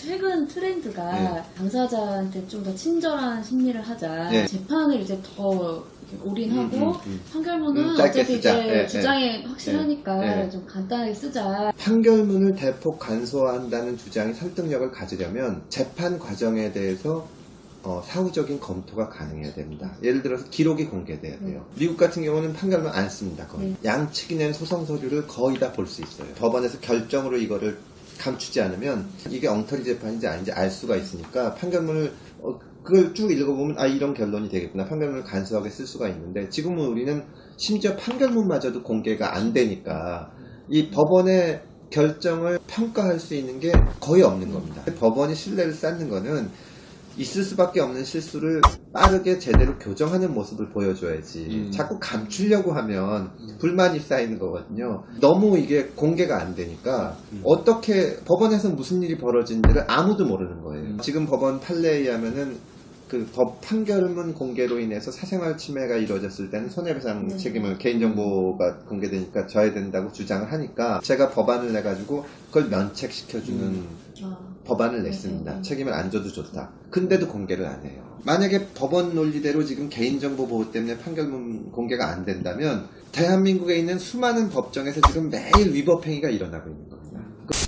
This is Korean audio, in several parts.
최근 트렌드가 네. 당사자한테 좀 더 친절한 심리를 하자. 네. 재판을 이제 더 이렇게 올인하고 판결문은 짧게 어차피 쓰자. 이제 네, 주장이 확실하니까 네. 좀 간단하게 쓰자. 판결문을 대폭 간소화한다는 주장이 설득력을 가지려면 재판 과정에 대해서 사후적인 검토가 가능해야 됩니다. 예를 들어서 기록이 공개돼야 돼요. 미국 같은 경우는 판결문 안 씁니다. 거의. 양측이 낸 소송 서류를 거의 다 볼 수 있어요. 법원에서 결정으로 이거를 감추지 않으면 이게 엉터리 재판인지 아닌지 알 수가 있으니까 판결문을 그걸 쭉 읽어보면 이런 결론이 되겠구나. 판결문을 간소하게 쓸 수가 있는데 지금은 우리는 심지어 판결문마저도 공개가 안 되니까 이 법원의 결정을 평가할 수 있는 게 거의 없는 겁니다. 법원이 신뢰를 쌓는 거는 있을 수밖에 없는 실수를 빠르게 제대로 교정하는 모습을 보여줘야지 자꾸 감추려고 하면 불만이 쌓이는 거거든요. 너무 이게 공개가 안 되니까 어떻게 법원에서 무슨 일이 벌어진지를 아무도 모르는 거예요. 지금 법원 판례에 의하면은 그 법 판결문 공개로 인해서 사생활 침해가 이루어졌을 때는 손해배상 책임을 개인정보가 공개되니까 져야 된다고 주장을 하니까 제가 법안을 내가지고 그걸 면책시켜주는 법안을 냈습니다. 책임을 안 져도 좋다. 근데도 공개를 안 해요. 만약에 법원 논리대로 지금 개인정보 보호 때문에 판결문 공개가 안 된다면 대한민국에 있는 수많은 법정에서 지금 매일 위법행위가 일어나고 있는 겁니다.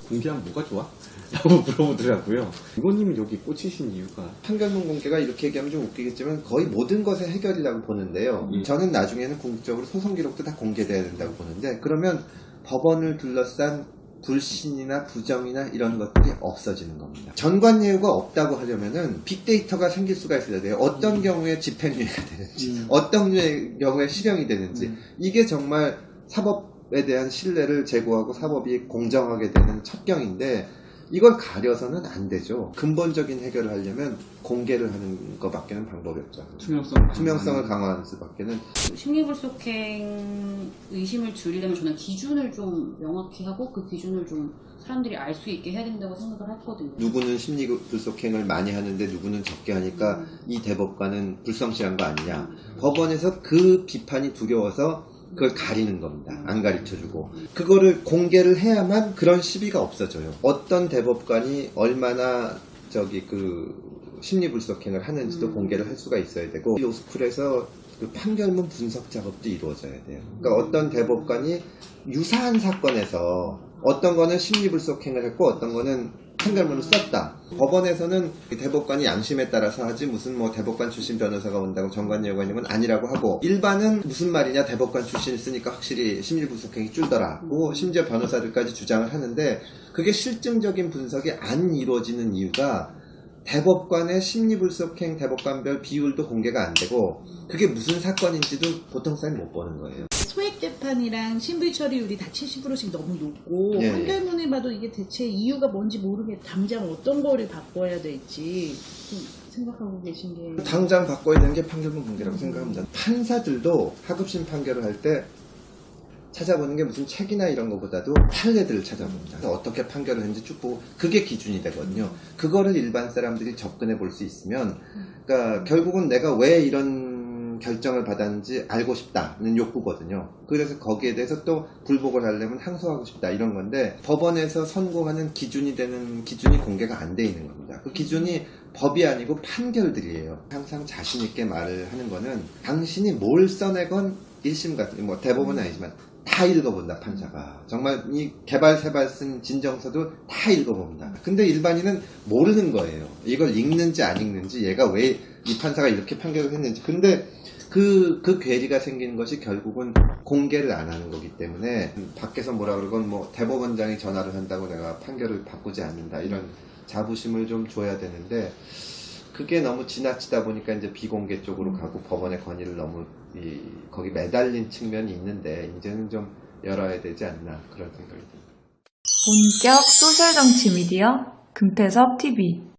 공개하면 뭐가 좋아? 라고 물어보더라고요. 의원님이 여기 꽂히신 이유가 판결문 공개가 이렇게 얘기하면 좀 웃기겠지만 거의 모든 것의 해결이라고 보는데요. 저는 나중에는 궁극적으로 소송 기록도 다 공개돼야 된다고 보는데 그러면 법원을 둘러싼 불신이나 부정이나 이런 것들이 없어지는 겁니다. 전관예우가 없다고 하려면은 빅데이터가 생길 수가 있어야 돼요. 어떤 경우에 집행유예가 되는지, 어떤 경우에 실형이 되는지 이게 정말 사법에 대한 신뢰를 제고하고 사법이 공정하게 되는 첩경인데 이걸 가려서는 안 되죠. 근본적인 해결을 하려면 공개를 하는 것밖에는 방법이 없죠. 투명성을 강화하는 수밖에는. 심리불속행 의심을 줄이려면 저는 기준을 좀 명확히 하고 그 기준을 좀 사람들이 알 수 있게 해야 된다고 생각을 했거든요. 누구는 심리불속행을 많이 하는데 누구는 적게 하니까 이 대법관은 불성실한 거 아니냐. 법원에서 그 비판이 두려워서 그걸 가리는 겁니다. 안 가르쳐주고. 그거를 공개를 해야만 그런 시비가 없어져요. 어떤 대법관이 얼마나 심리불속행을 하는지도 공개를 할 수가 있어야 되고, 로스쿨에서 그 판결문 분석 작업도 이루어져야 돼요. 그러니까 어떤 대법관이 유사한 사건에서 어떤 거는 심리불속행을 했고 어떤 거는 판결문을 썼다. 법원에서는 대법관이 양심에 따라서 하지 무슨 대법관 출신 변호사가 온다고 전관예우가 있는 건 아니라고 하고 일반은 무슨 말이냐 대법관 출신을 쓰니까 확실히 심리불속행이 줄더라고 심지어 변호사들까지 주장을 하는데 그게 실증적인 분석이 안 이루어지는 이유가 대법관의 심리불속행 대법관별 비율도 공개가 안 되고 그게 무슨 사건인지도 보통 사람이 못 보는 거예요. 소액재판이랑 신불 처리율이 다 70%씩 너무 높고 예. 판결문에 봐도 이게 대체 이유가 뭔지 모르겠 당장 어떤 거를 바꿔야 될지 좀 생각하고 계신 게 당장 바꿔야 되는 게 판결문 공개라고 생각합니다. 판사들도 하급심 판결을 할 때 찾아보는 게 무슨 책이나 이런 것보다도 판례들을 찾아봅니다. 어떻게 판결을 했는지 쭉 보고 그게 기준이 되거든요. 그거를 일반 사람들이 접근해 볼 수 있으면 그러니까 결국은 내가 왜 이런 결정을 받았는지 알고 싶다는 욕구거든요. 그래서 거기에 대해서 또 불복을 하려면 항소하고 싶다 이런 건데 법원에서 선고하는 기준이 되는 기준이 공개가 안 돼 있는 겁니다. 그 기준이 법이 아니고 판결들이에요. 항상 자신 있게 말을 하는 거는 당신이 뭘 써내건 1심 같은 대법원은 아니지만 다 읽어본다 판사가. 정말 이 개발세발 쓴 진정서도 다 읽어봅니다. 근데 일반인은 모르는 거예요. 이걸 읽는지 안 읽는지 얘가 왜 이 판사가 이렇게 판결을 했는지. 근데 그 괴리가 생기는 것이 결국은 공개를 안 하는 거기 때문에 밖에서 뭐라 그러건 대법원장이 전화를 한다고 내가 판결을 바꾸지 않는다 이런 자부심을 좀 줘야 되는데 그게 너무 지나치다 보니까 이제 비공개 쪽으로 가고 법원의 권위를 너무 거기 매달린 측면이 있는데 이제는 좀 열어야 되지 않나 그런 생각이 듭니다. 본격 소셜정치 미디어 금태섭 TV